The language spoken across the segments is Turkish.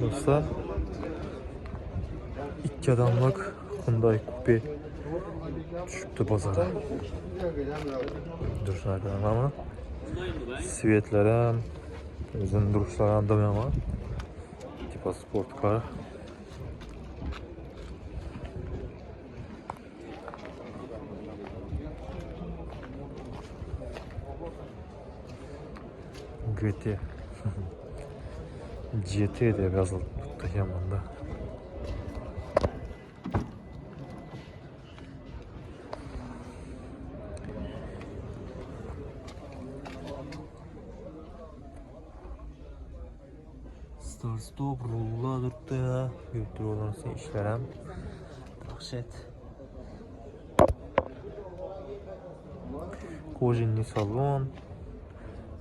Dostlar, 2 adamlık Hyundai Coupe düşüptü pazara. Duruşlardan ama Svetlerem özün duruşlardan ama tipa sport car. GT GT diye yazıldı tuttu yanında. Start stop rulla durdu ya. Götür olansı işlerem. Dahşet. Kojinli salon.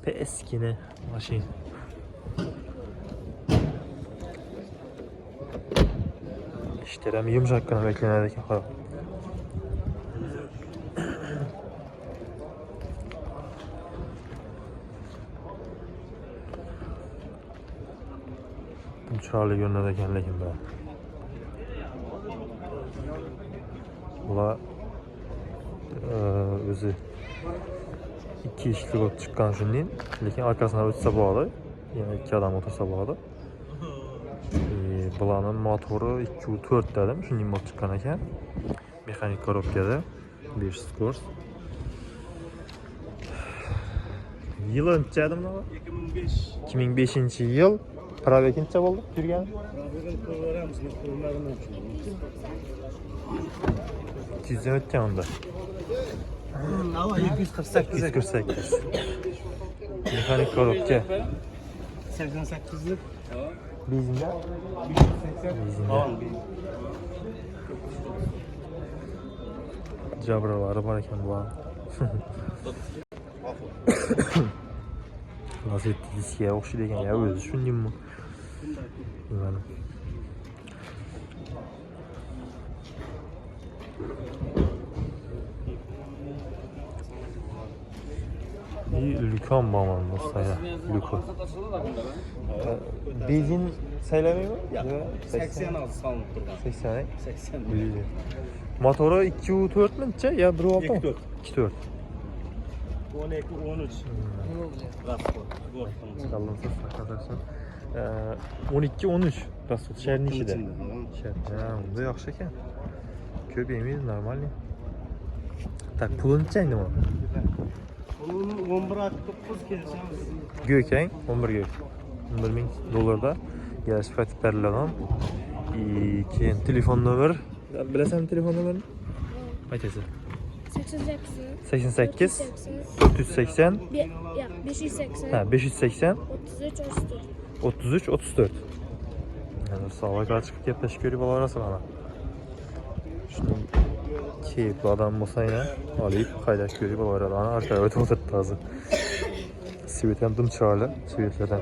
Eskine maşin. İşlerem yumuşakkına beklenedeki kadar. Charlie yönündeyken lekin be. Bula özü 2 işlik ot çıkan şunun, lekin arkasına ötse bağlı, yani 2 adam otursa bağlı. Bulanın motoru 2.4 dedim, şunun ot çıkan eken. Mekanik korobkada 500 kors. Yıl önce dedim ne var? 2005 yıl. Probek neçe oldu yürgen? Probek 200'den ötken onda. 248. Mekanik korobke. 88'lik. Bizinde? 180. Cabraları var eken bu an. Nasıl etti diskiye okşu degen ya özü şunlayım mı? Bilmedim. Lükan babam dostlar ya. Lükan. Benzin sayılamıyor mu? 86 salınıp durgan. 80. 80. Motoru 2.4 mü neçe ya 1.6 mı? 2.4. 12 13. Kalın ses arkadaşlar. 12 13 Rasut şehrin içi de. Şehir. Ha, bunda yaxşı eken. Köp yemeyiz normal ya. Tak pulun neçeydi mi? Bunun 11 9 kelişemiz. Göken 11 gök. 11 bin dolarda yaş fatih berladan. Keyin telefon nömer. Bilesen telefon nömerini? Aytası. 88 480 580 ha 580 33 34 33 34. Yani sağlığa çıkıp yaplaşık görüp alarasın ana. Şunu keyifli adam olsa yine alayıp kaydak görüp alarasın ana. Arkaya öte oturttu hazır. Sivetten dım çağırlı. Sivetlerden.